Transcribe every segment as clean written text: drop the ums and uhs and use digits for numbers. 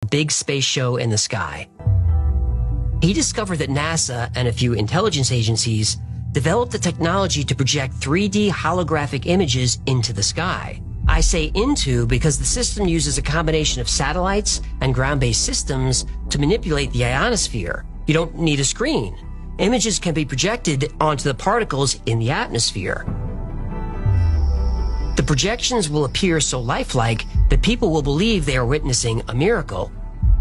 big space show in the sky. He discovered that NASA and a few intelligence agencies developed the technology to project 3D holographic images into the sky. I say into because the system uses a combination of satellites and ground-based systems to manipulate the ionosphere. You don't need a screen. Images can be projected onto the particles in the atmosphere. The projections will appear so lifelike that people will believe they are witnessing a miracle.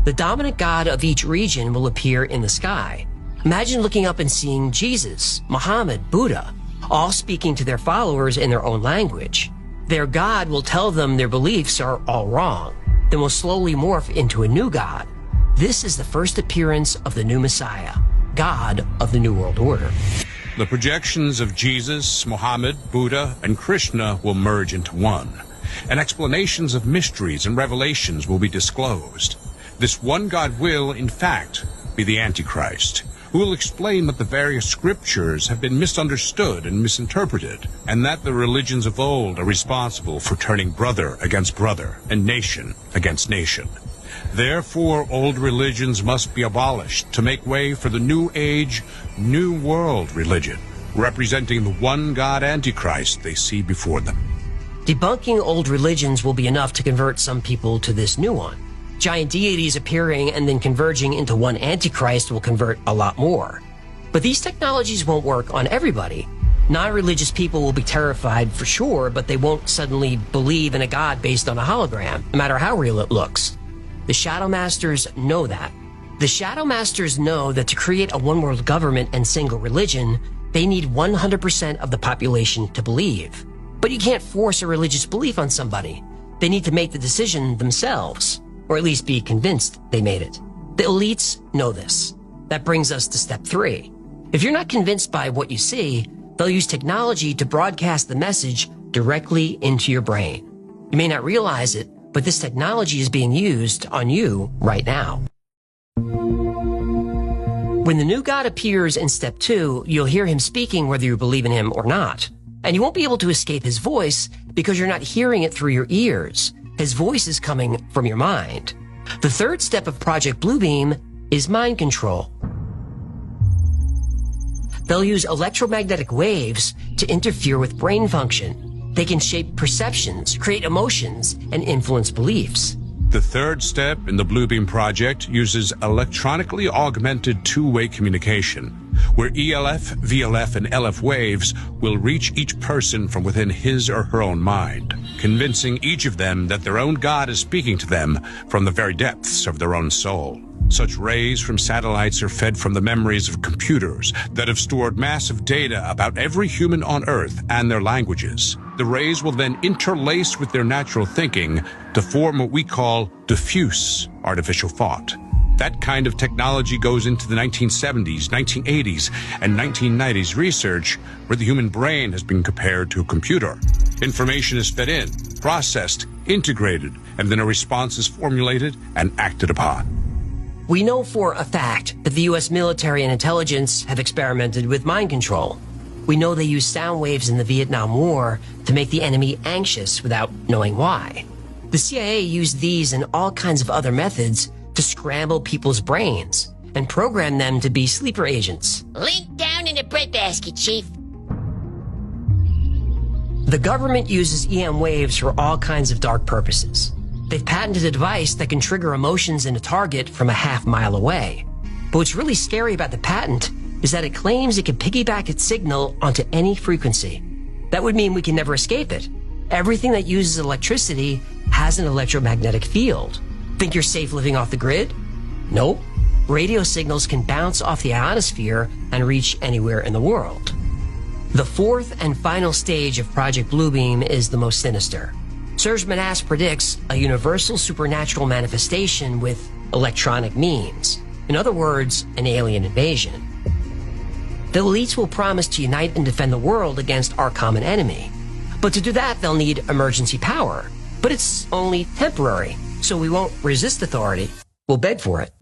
The dominant god of each region will appear in the sky. Imagine looking up and seeing Jesus, Muhammad, Buddha, all speaking to their followers in their own language. Their god will tell them their beliefs are all wrong, then will slowly morph into a new god. This is the first appearance of the new Messiah, God of the New World Order. The projections of Jesus, Muhammad, Buddha, and Krishna will merge into one, and explanations of mysteries and revelations will be disclosed. This one God will, in fact, be the Antichrist, who will explain that the various scriptures have been misunderstood and misinterpreted, and that the religions of old are responsible for turning brother against brother and nation against nation. Therefore, old religions must be abolished to make way for the new age, new world religion, representing the one God Antichrist they see before them. Debunking old religions will be enough to convert some people to this new one. Giant deities appearing and then converging into one Antichrist will convert a lot more. But these technologies won't work on everybody. Non-religious people will be terrified for sure, but they won't suddenly believe in a god based on a hologram, no matter how real it looks. The Shadow Masters know that. The Shadow Masters know that to create a one-world government and single religion, they need 100% of the population to believe. But you can't force a religious belief on somebody. They need to make the decision themselves, or at least be convinced they made it. The elites know this. That brings us to step 3. If you're not convinced by what you see, they'll use technology to broadcast the message directly into your brain. You may not realize it, but this technology is being used on you right now. When the new God appears in step 2, you'll hear him speaking whether you believe in him or not. And you won't be able to escape his voice because you're not hearing it through your ears. His voice is coming from your mind. The third step of Project Bluebeam is mind control. They'll use electromagnetic waves to interfere with brain function. They can shape perceptions, create emotions, and influence beliefs. The third step in the Bluebeam project uses electronically augmented two-way communication, where ELF, VLF, and LF waves will reach each person from within his or her own mind, convincing each of them that their own God is speaking to them from the very depths of their own soul. Such rays from satellites are fed from the memories of computers that have stored massive data about every human on Earth and their languages. The rays will then interlace with their natural thinking to form what we call diffuse artificial thought. That kind of technology goes into the 1970s, 1980s, and 1990s research where the human brain has been compared to a computer. Information is fed in, processed, integrated, and then a response is formulated and acted upon. We know for a fact that the U.S. military and intelligence have experimented with mind control. We know they used sound waves in the Vietnam War to make the enemy anxious without knowing why. The CIA used these and all kinds of other methods to scramble people's brains and program them to be sleeper agents. Link down in the breadbasket, Chief. The government uses EM waves for all kinds of dark purposes. They've patented a device that can trigger emotions in a target from a half-mile away. But what's really scary about the patent is that it claims it can piggyback its signal onto any frequency. That would mean we can never escape it. Everything that uses electricity has an electromagnetic field. Think you're safe living off the grid? Nope. Radio signals can bounce off the ionosphere and reach anywhere in the world. The fourth and final stage of Project Bluebeam is the most sinister. Serge Menas predicts a universal supernatural manifestation with electronic means. In other words, an alien invasion. The elites will promise to unite and defend the world against our common enemy. But to do that, they'll need emergency power. But it's only temporary, so we won't resist authority. We'll beg for it.